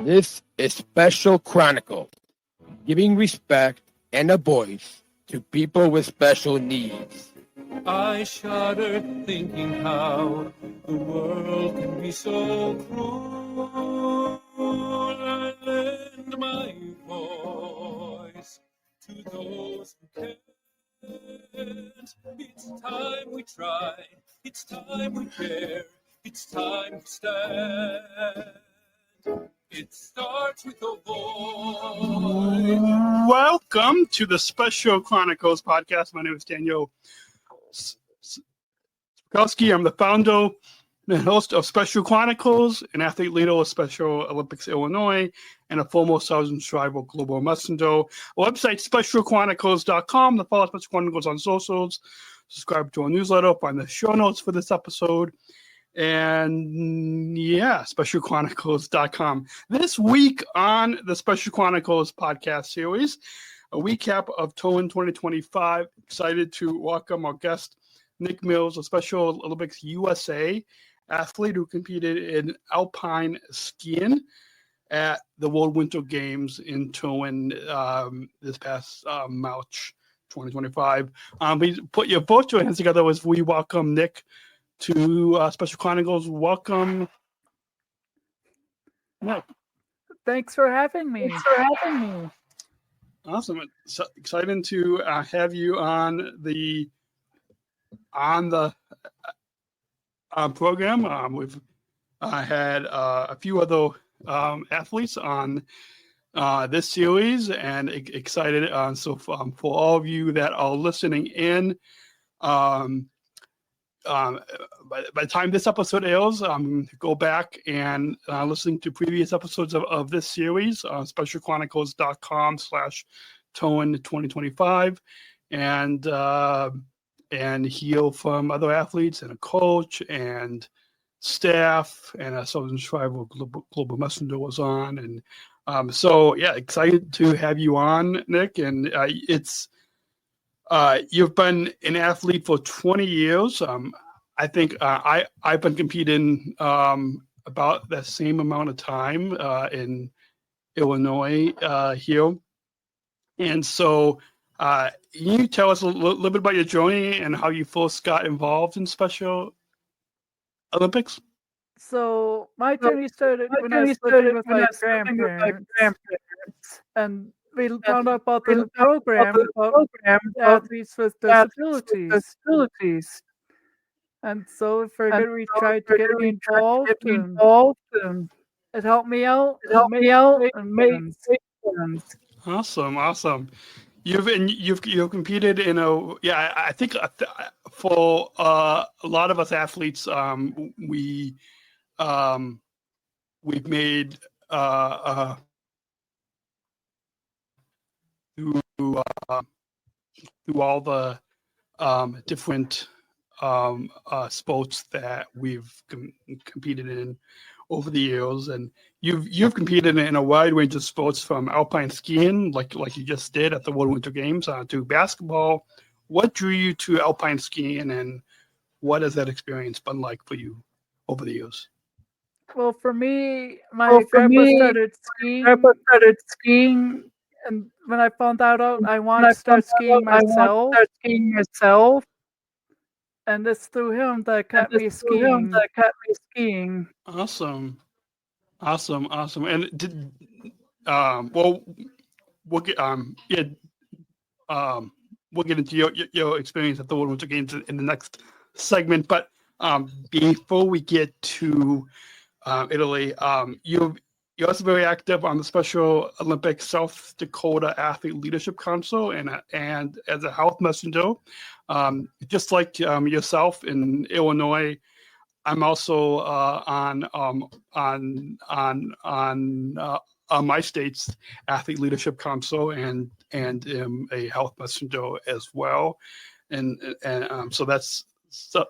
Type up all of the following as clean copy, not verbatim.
This is Special Chronicles, giving respect and a voice to people with special needs. I shuddered thinking how the world can be so cruel. I lend my voice to those who can't. It's time we try, it's time we care, it's time we stand. It starts with a voice. Welcome to the Special Chronicles Podcast. My name is Daniel Smrokowski. I'm the founder and host of Special Chronicles, an athlete leader of Special Olympics Illinois, and a former Sergeant Shriver Global Messenger. Our website, specialchronicles.com. Follow Special Chronicles on socials. Subscribe to our newsletter. Find the show notes for this episode. And yeah, specialchronicles.com. This week on the Special Chronicles Podcast Series, a recap of Turin 2025. Excited to welcome our guest, Nick Mills, a Special Olympics USA athlete who competed in Alpine skiing at the World Winter Games in Turin this past March 2025. Please put your virtual hands together as we welcome Nick to Special Chronicles. Welcome. No. Thanks for having me. Awesome. It's exciting to have you on the program. We've had a few other athletes on this series, and excited. So for all of you that are listening in, by the time this episode airs, go back and listen to previous episodes of this series on specialchronicles.com/Turin2025 and hear from other athletes and a coach and staff, and a Sergeant Shriver Global Messenger was on. And so, yeah, excited to have you on, Nick. And you've been an athlete for 20 years. I think I've been competing about the same amount of time in Illinois here. And so can you tell us a little bit about your journey and how you first got involved in Special Olympics? So my journey started when I was living with my grandparents. And we found out about the program about athletes with disabilities. And so we figured we tried to get me involved, and it helped me out. And made friends. Awesome. You've competed in I think for a lot of us athletes, we've made through all the different sports that we've competed in over the years, and you've competed in a wide range of sports, from alpine skiing, like you just did at the World Winter Games, to basketball. What drew you to alpine skiing, and what has that experience been like for you over the years? Well, for me, my grandpa started skiing, and when I found that out, I wanted to start skiing myself. And it's through him that kept me skiing. Awesome. And did we'll get into your experience at the World Winter Games in the next segment. But before we get to Italy, you're also very active on the Special Olympics South Dakota Athlete Leadership Council and as a health messenger. Just like yourself in Illinois, I'm also on my state's Athlete Leadership Council and am a health messenger as well, and so that's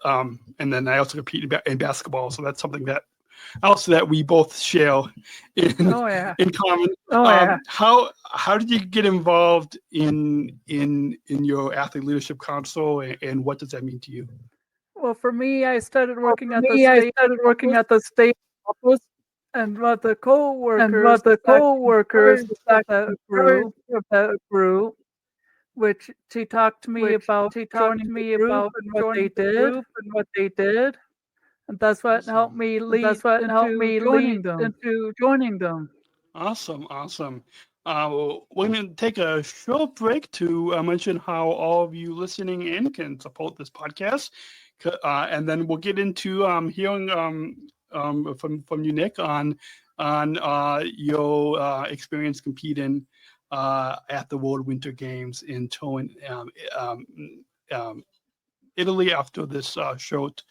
and then I also compete in basketball, so that's something that we both share in common. How did you get involved in your Athlete Leadership Council, and what does that mean to you? Well, for me, I started working at the state office And what the co-workers of that group, which she talked to me about joining the group and what they did. And that's what helped me lead into joining them. Awesome. We're going to take a short break to mention how all of you listening in can support this podcast. And then we'll get into hearing from you, Nick, on your experience competing at the World Winter Games in Turin, Italy after this short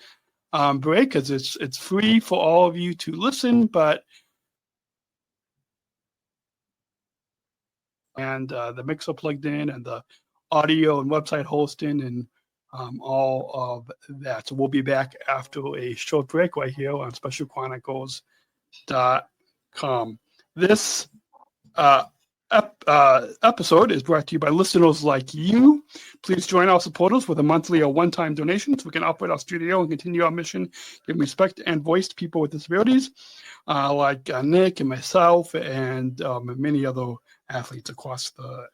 break, because it's free for all of you to listen, but the mixer plugged in and the audio and website hosting and all of that. So we'll be back after a short break right here on specialchronicles.com. This episode is brought to you by listeners like you. Please join our supporters with a monthly or one-time donation so we can operate our studio and continue our mission, giving respect and voice to people with disabilities, like Nick and myself and many other athletes across the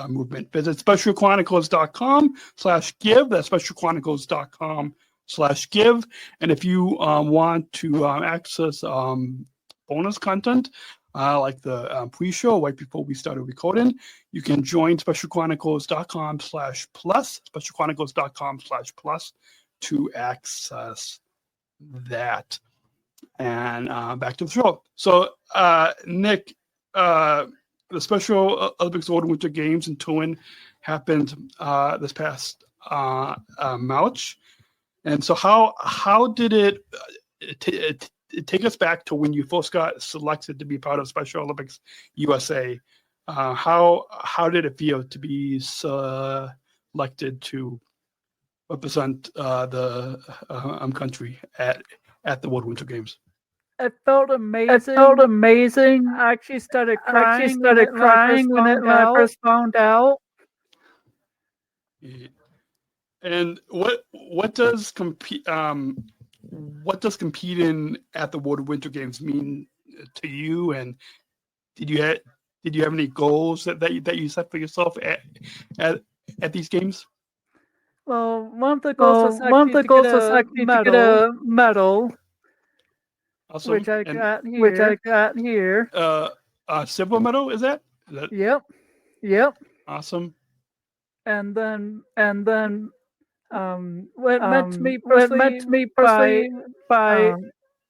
movement. Visit specialchronicles.com/give. That's specialchronicles.com/give. And if you want to access bonus content, like the pre-show right before we started recording, you can join specialchronicles.com/plus, specialchronicles.com/plus to access that. And back to the show. So, Nick, the Special Olympics World Winter Games in Turin happened this past March. And so how did it take us back to when you first got selected to be part of Special Olympics USA? How did it feel to be selected to represent the country at the World Winter Games? It felt amazing. I actually started crying when I first found out. And what does competing at the World Winter Games mean to you? And did you have any goals that you set for yourself at these games? Well, one of the goals was actually to get a medal. Awesome. Which I got here. A silver medal, is that? Yep. Awesome. And then what meant to me personally by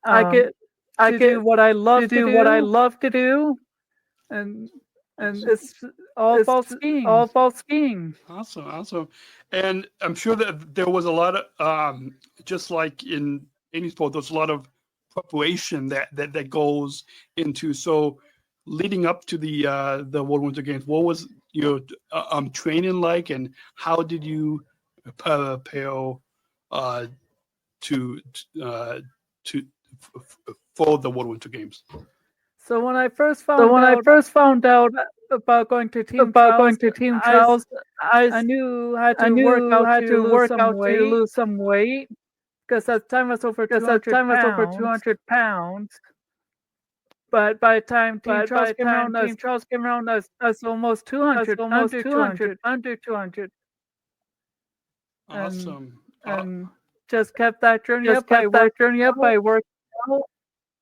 I get to do what I love to do, and it's all about skiing. Awesome. And I'm sure that there was a lot of just like in any sport, there's a lot of preparation that goes into. So leading up to the World Winter Games, what was your training like, and how did you prepare for the World Winter Games? So when I first found out about going to team trials, I knew I had to work out to lose some weight. Because at the time I was over 200 pounds. But by the time team trials came around, I was almost 200, under 200. Awesome. And just kept that journey up by working out,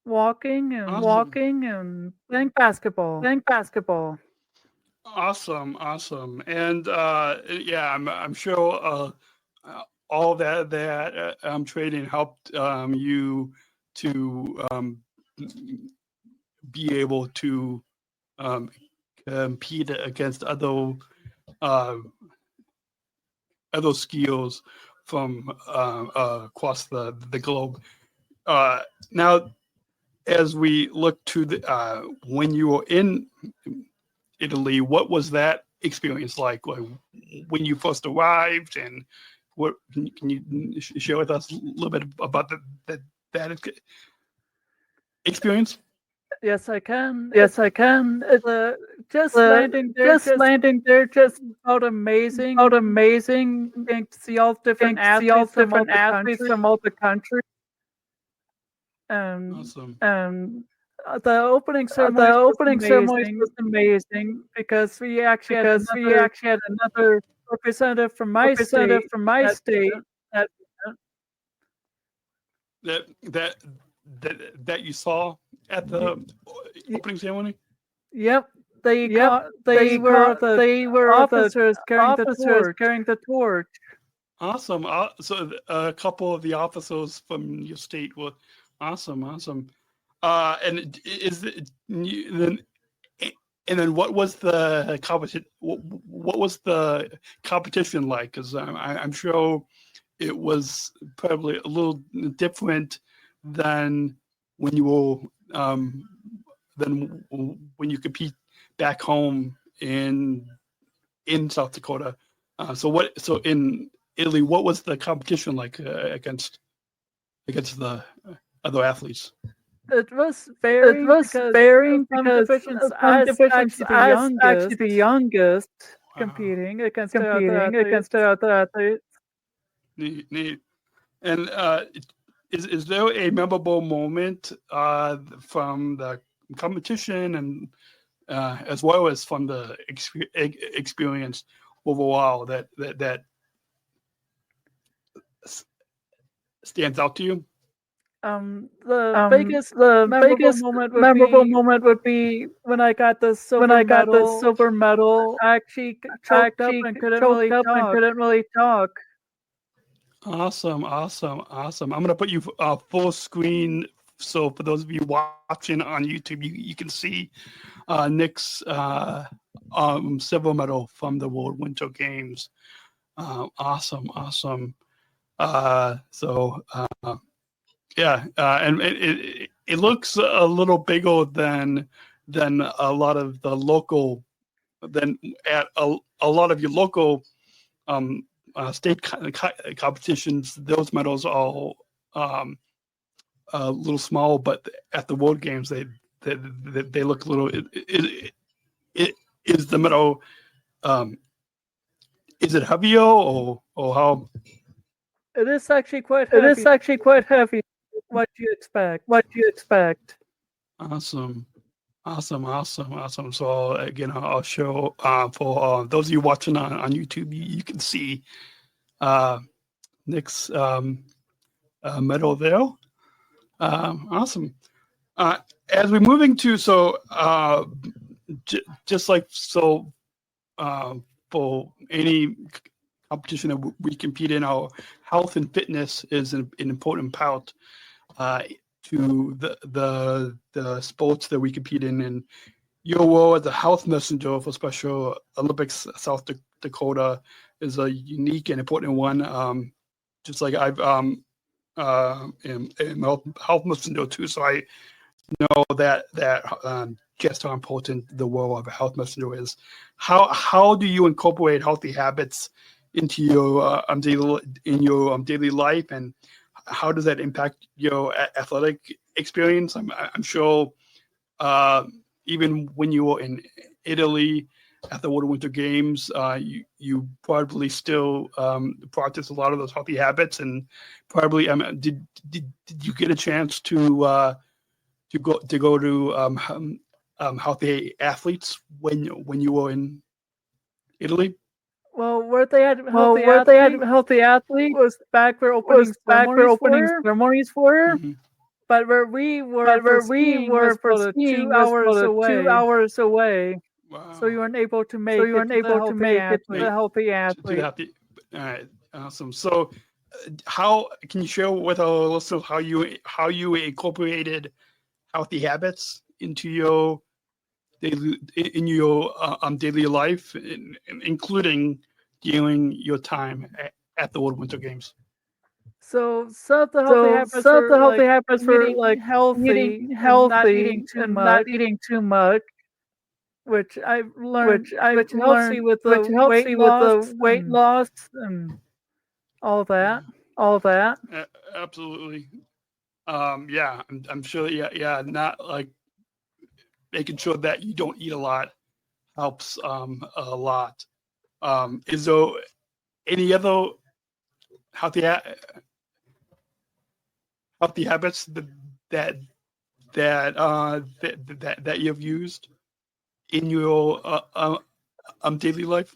walking and playing basketball. Awesome. And I'm sure all that training helped you to be able to compete against other skiers from across the globe. Now, as we look to the when you were in Italy, what was that experience like when you first arrived, and what can you share with us a little bit about that experience? Yes, I can. It's landing there just felt amazing. Getting to see all different athletes from all the country. Awesome. The opening ceremony was amazing because we actually had another representative from my state that you saw at the opening ceremony. Yep, they were the officers carrying the torch. Awesome. So a couple of the officers from your state were awesome. And then what was the competition? What was the competition like? Because I'm sure it was probably a little different than when you were than when you compete back home in South Dakota. So in Italy, what was the competition like against the other athletes? It was varying because some divisions actually the youngest competing against the other athletes. Neat. And is there a memorable moment from the competition and as well as from the experience overall that stands out to you? The biggest memorable moment would be when I got the silver medal. I actually choked up and couldn't really talk. Awesome. I'm gonna put you full screen, so for those of you watching on YouTube, you can see Nick's silver medal from the World Winter Games. Awesome. And it looks a little bigger than a lot of the local a lot of your local state competitions. Those medals are all a little small, but at the World Games they look a little. Is the medal is it heavier or how? It is actually quite heavy. What do you expect? Awesome. So again, I'll show for those of you watching on YouTube, you can see Nick's medal there. Awesome. As we're moving to just like so for any competition that we compete in, our health and fitness is an important part to the sports that we compete in. And your role as a health messenger for Special Olympics South Dakota is a unique and important one. Just like I've am a health messenger too, so I know that just how important the role of a health messenger is. How do you incorporate healthy habits into your daily life, and how does that impact your athletic experience? I'm sure even when you were in Italy at the Winter Games, you probably still practice a lot of those healthy habits, and probably did you get a chance to go to healthy athletes when you were in Italy? Well, where they had healthy athletes was back where opening ceremonies were. Mm-hmm. But where we were for 2 hours away. Wow. So you weren't able to make it to the healthy athlete. All right, awesome. So, how can you share with our listeners how you incorporated healthy habits into your daily life, including during your time at the World Winter Games? So some of the healthy habits were like healthy, and not eating too much, which I've learned, which helps me with the weight loss and all that. Absolutely. Yeah, I'm sure. Yeah. Not like making sure that you don't eat a lot helps a lot. Is there any other healthy habits that you've used in your daily life?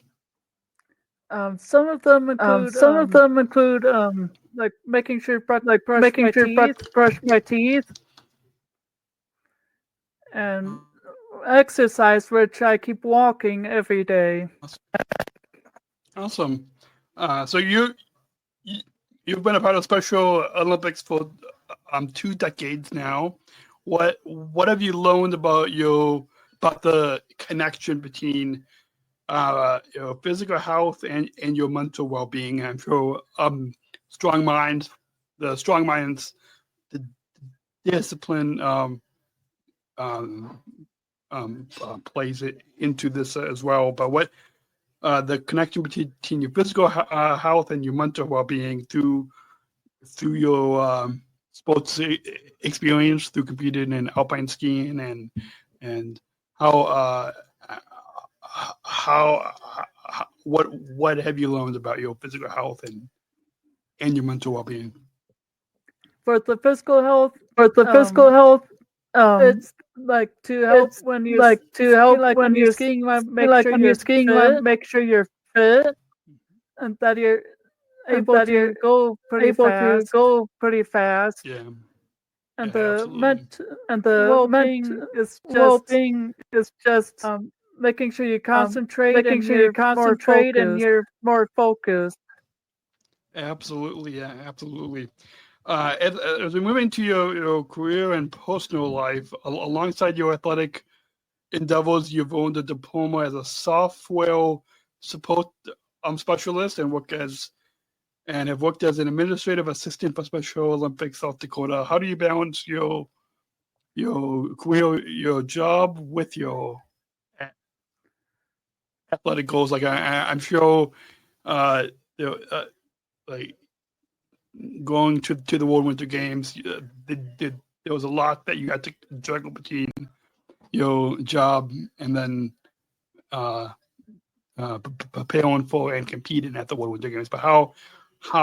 Some of them include like making sure brush my teeth, and exercise, which I keep walking every day. Awesome. So you've been a part of Special Olympics for 2 decades now. What have you learned about the connection between your physical health and your mental well-being? I'm sure the strong minds, the discipline plays it into this as well. But what the connection between your physical health and your mental well-being through your sports experience, through competing in alpine skiing, and how what have you learned about your physical health and your mental well-being? For the physical health, it's like to help when you're skiing. Make sure you're fit, and that you're able to go pretty fast. Yeah. And Yeah, the well-being is just making sure you concentrate and you're more focused. Absolutely, yeah, absolutely. As we move into your career and personal life, alongside your athletic endeavors, you've earned a diploma as a software support specialist and have worked as an administrative assistant for Special Olympics South Dakota. How do you balance your career, your job with your athletic goals? Like I'm sure, like going to the World Winter Games, there was a lot that you had to juggle between your job and then preparing for and competing at the World Winter Games. But how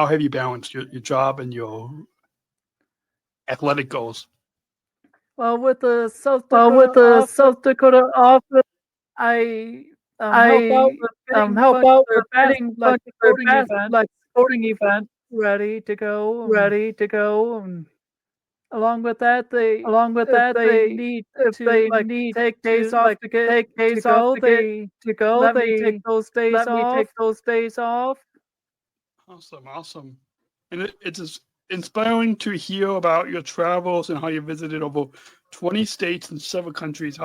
have you balanced your job and your athletic goals? Well, with the South Dakota office, I help out with getting like sporting event ready to go. And along with that, they need to take days off to go. Let me take those days off. Awesome. And it's inspiring to hear about your travels and how you visited over 20 states and 7 countries.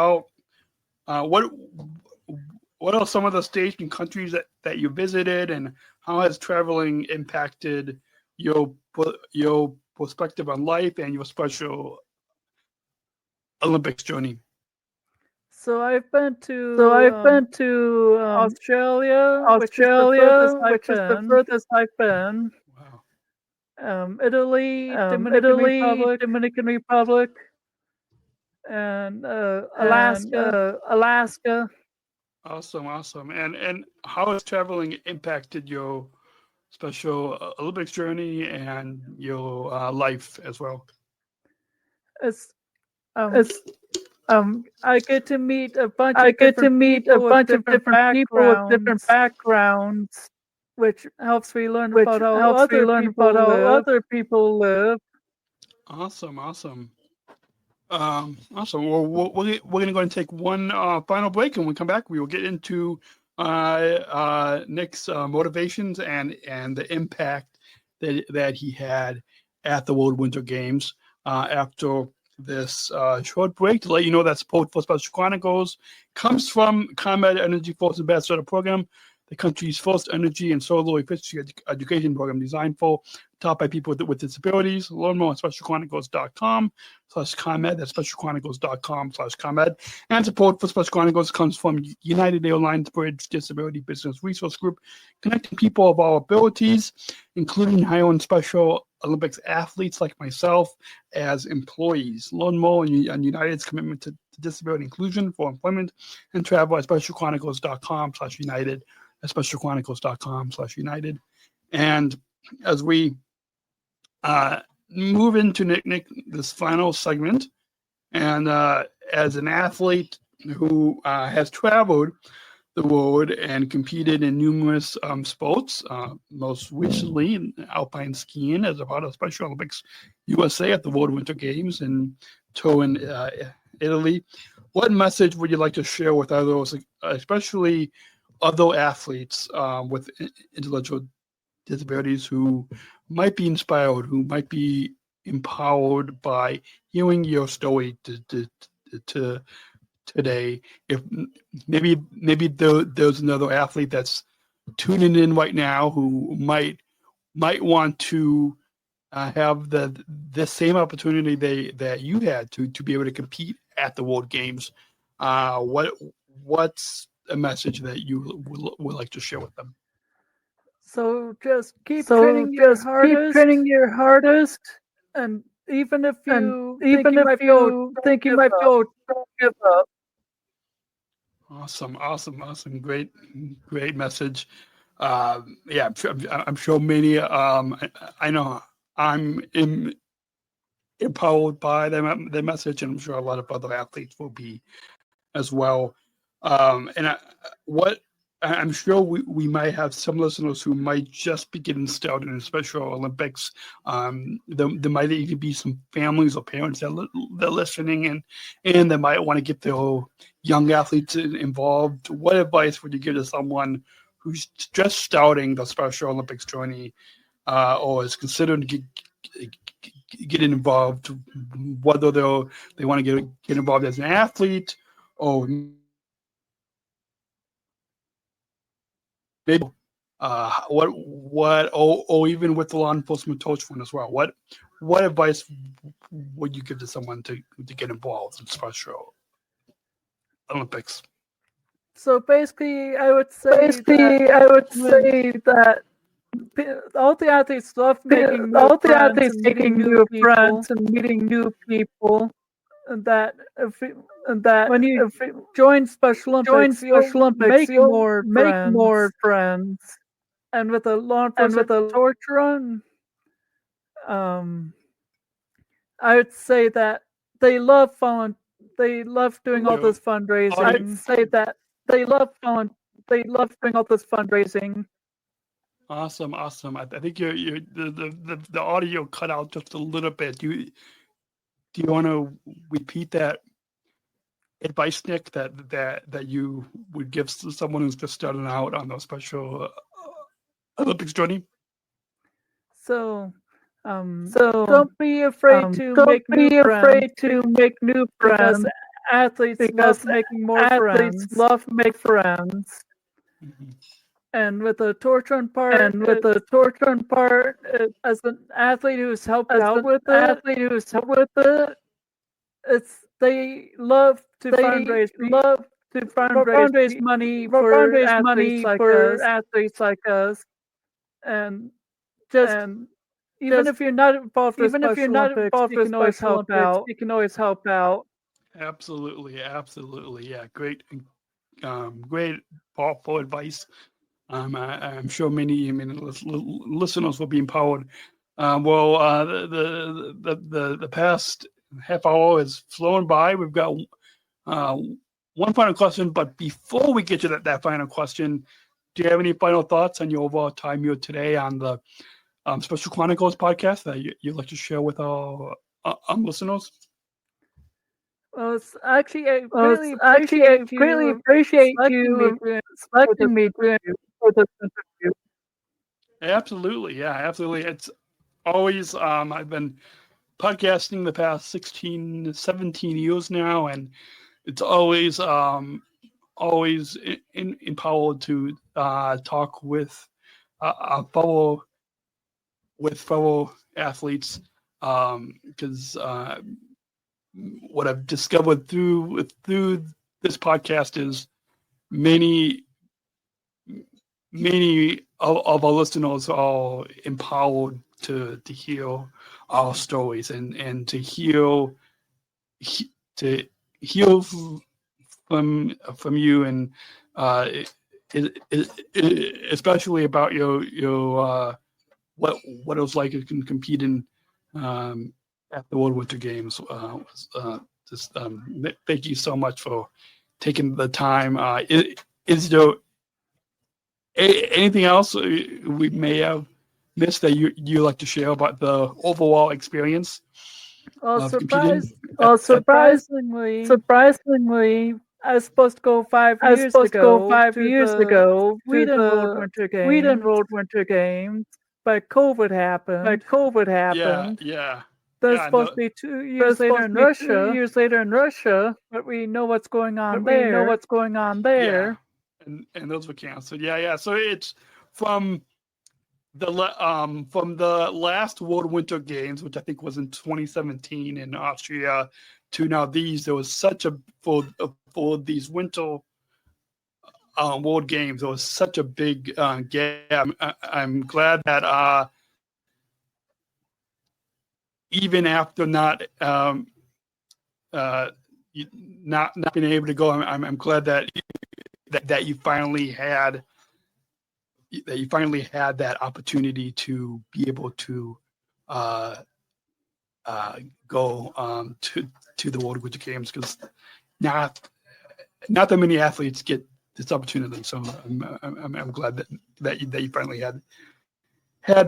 What are some of the states and countries that you visited, and how has traveling impacted your perspective on life and your Special Olympics journey? So I've been to Australia, which is the furthest I've been. Wow. Italy, Dominican Republic, and Alaska. Awesome. And how has traveling impacted your Special Olympics journey and your life as well? I get to meet a bunch of different people with different backgrounds, which helps me learn about how other people live. Awesome. Well, we're going to go and take one final break, and when we come back, we will get into Nick's motivations and the impact that he had at the World Winter Games. After this short break, to let you know that support for Special Chronicles comes from ComEd Energy Force Ambassador Program, the country's first energy and solar efficiency education program designed for, taught by people with disabilities. Learn more at specialchronicles.com/ComEd. That's specialchronicles.com/ComEd. And support for Special Chronicles comes from United Airlines Bridge Disability Business Resource Group, connecting people of all abilities, including hiring Special Olympics athletes like myself as employees. Learn more on United's commitment to disability inclusion for employment and travel at specialchronicles.com/United. At specialchronicles.com/United. And as we move into Nick this final segment, and as an athlete who has traveled the world and competed in numerous sports, most recently in alpine skiing as a part of Special Olympics USA at the World Winter Games in Turin, Italy. What message would you like to share with others, especially other athletes with intellectual disabilities who might be inspired, who might be empowered by hearing your story to today? If maybe there's another athlete that's tuning in right now who might want to have the same opportunity that you had to be able to compete at the World Games, what's a message that you would like to share with them? So just keep training your hardest, and even if you think you might fail, don't give up. Awesome. Great message. Yeah, I'm sure many. I know I'm empowered by the message, and I'm sure a lot of other athletes will be as well. And I'm sure we might have some listeners who might just be getting started in Special Olympics. There might even be some families or parents that are listening, and they might want to get their young athletes involved. What advice would you give to someone who's just starting the Special Olympics journey, or is considering getting involved, whether they want to get involved as an athlete or maybe or even with the law enforcement touchpoint as well? What advice would you give to someone to get involved in Special Olympics? So basically, I would say that all the athletes love making new friends and meeting new people, and that when you join Special Olympics, you'll make more friends. And with the law enforcement torture run, I would say that they love doing all this fundraising. I'd say that they love doing all this fundraising. Awesome. I think the audio cut out just a little bit. Do you want to repeat that advice, Nick, that you would give to someone who's just starting out on the Special Olympics journey? So don't be afraid to make new friends. Because athletes love making friends. Mm-hmm. And with the torture run part, as an athlete who's helped out with it, they love to fundraise money for athletes like us, and even if you're not involved with Special Olympics, you can always help out. Absolutely, yeah, great thoughtful advice. I'm sure many listeners will be empowered. The past half hour has flown by. We've got one final question, but before we get to that final question, do you have any final thoughts on your overall time here today on the Special Chronicles podcast that you'd like to share with our listeners? Well, it's actually I greatly appreciate you selecting me for this interview. Absolutely. It's always I've been podcasting the past 16, 17 years now, and it's always empowered to talk with fellow athletes, because what I've discovered through this podcast is many of our listeners are empowered to hear our stories and to hear from you, and especially about your what it was like to compete in at the World Winter Games. Thank you so much for taking the time. Is there anything else we may have missed that you like to share about the overall experience? Surprisingly, I was supposed to go 5 years ago to the Sweden World Winter Games, but COVID happened. Yeah. There's supposed to be 2 years later in Russia, but we know what's going on there. Yeah. And those were canceled. Yeah. So it's from the last World Winter Games, which I think was in 2017 in Austria, to now these. There was such a for these winter World Games. There was such a big gap. I'm glad that even after not being able to go, I'm glad that you finally had that opportunity to be able to go to the World Winter Games, because not that many athletes get this opportunity. So I'm glad that you finally had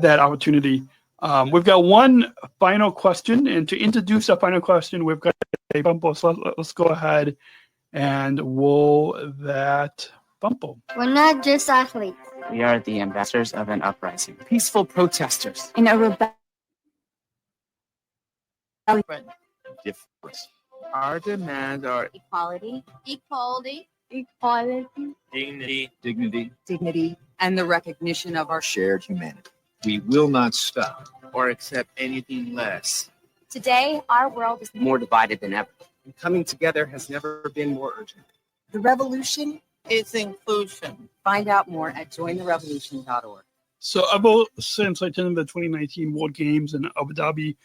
that opportunity. We've got one final question, and to introduce our final question, we've got a Bumble. So let's go ahead and roll that Bumble. We're not just athletes. We are the ambassadors of an uprising, peaceful protesters in a rebellion. Difference. Our demands are Equality, dignity, and the recognition of our shared humanity. We will not stop or accept anything less. Today, our world is More divided than ever. And coming together has never been more urgent. The revolution. It's inclusion. Find out more at jointherevolution.org. So ever since I attended the 2019 World Games in Abu Dhabi,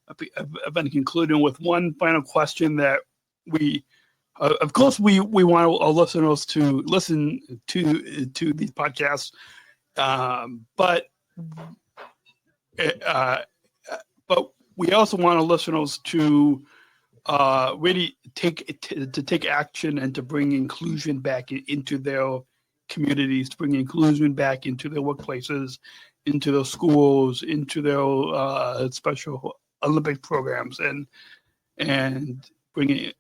I've been concluding with one final question that we, of course, we want our listeners to listen to these podcasts, but we also want our listeners to really take action and to bring inclusion back into their communities, to bring inclusion back into their workplaces, into their schools, into their Special Olympic programs, and bringing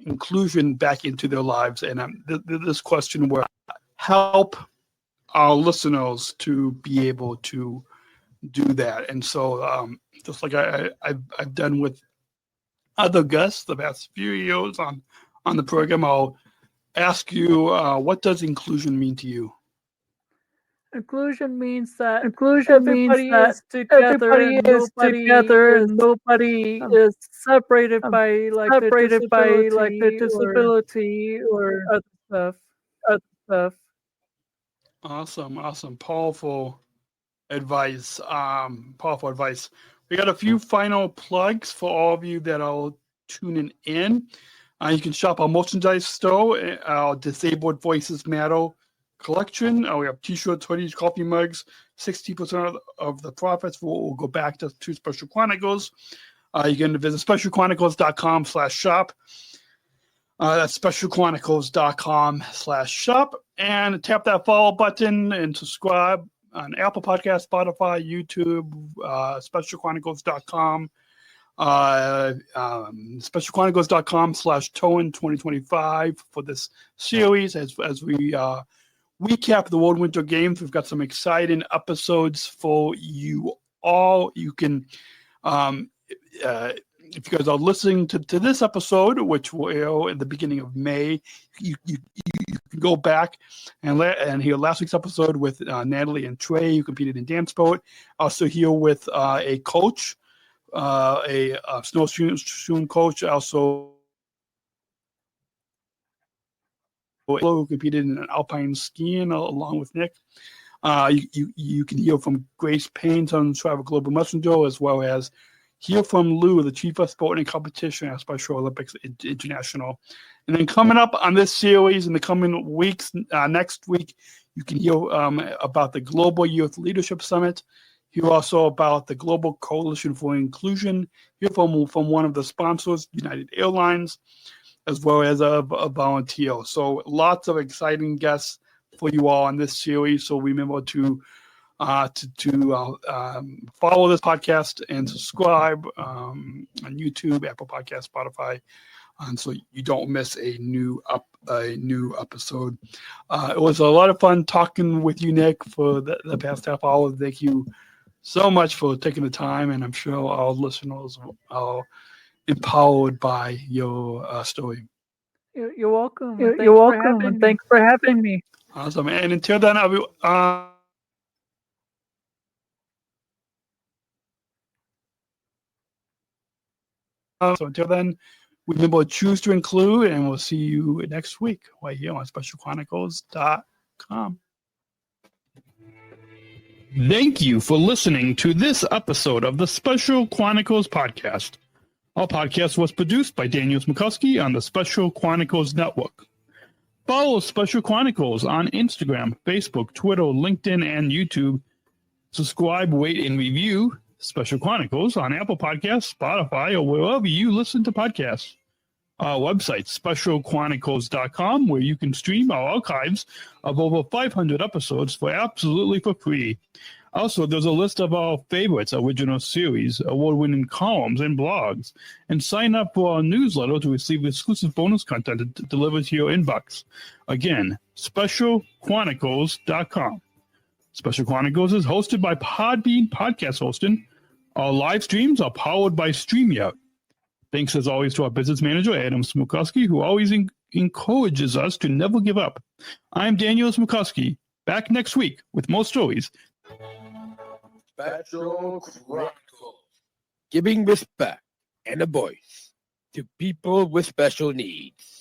inclusion back into their lives. And this question will help our listeners to be able to do that. And so just like I've done with other guests the past few years on the program, I'll ask you, what does inclusion mean to you? Inclusion means that everybody is together and nobody is separated by the disability or other stuff. Awesome. Powerful advice. We got a few final plugs for all of you that are tuning in. You can shop our merchandise store, our Disabled Voices Matter collection. We have t-shirts, hoodies, coffee mugs. 60% of the profits will go back to Special Chronicles. You can visit specialchronicles.com/shop. That's specialchronicles.com/shop, and tap that follow button and subscribe on Apple Podcasts, Spotify, YouTube, specialchronicles.com, specialchronicles.com/Turin2025 for this series. As we recap the World Winter Games, we've got some exciting episodes for you all. You can, if you guys are listening to this episode, which will air at the beginning of May, you can go back and hear last week's episode with Natalie and Trey, who competed in dance boat. Also here with a coach, a snowshoeing coach, also who competed in Alpine skiing along with Nick. You can hear from Grace Payne on Travel Global Messenger, as well as hear from Lou, the chief of sport and competition at Special Olympics International. And then coming up on this series in the coming weeks, next week, you can hear about the Global Youth Leadership Summit Hear also about the Global Coalition for Inclusion. Hear from one of the sponsors, United Airlines, as well as a volunteer. So lots of exciting guests for you all on this series. So remember to follow this podcast and subscribe on YouTube, Apple Podcasts, Spotify, and so you don't miss a new episode. It was a lot of fun talking with you, Nick, for the past half hour. Thank you so much for taking the time, and I'm sure our listeners are empowered by your story. You're welcome. You're welcome, and thanks for having me. Awesome. And until then, remember, choose to include, and we'll see you next week right here on SpecialChronicles.com. Thank you for listening to this episode of the Special Chronicles podcast. Our podcast was produced by Daniel Smrokowski on the Special Chronicles Network. Follow Special Chronicles on Instagram, Facebook, Twitter, LinkedIn, and YouTube. Subscribe, rate, and review Special Chronicles on Apple Podcasts, Spotify, or wherever you listen to podcasts. Our website, specialchronicles.com, where you can stream our archives of over 500 episodes for free. Also, there's a list of our favorites, original series, award-winning columns, and blogs. And sign up for our newsletter to receive exclusive bonus content delivered to your inbox. Again, specialchronicles.com. Special Chronicles is hosted by Podbean Podcast Hosting. Our live streams are powered by StreamYard. Thanks, as always, to our business manager, Adam Smrokowski, who always encourages us to never give up. I'm Daniel Smrokowski, back next week with more stories. Special Chronicles, giving respect and a voice to people with special needs.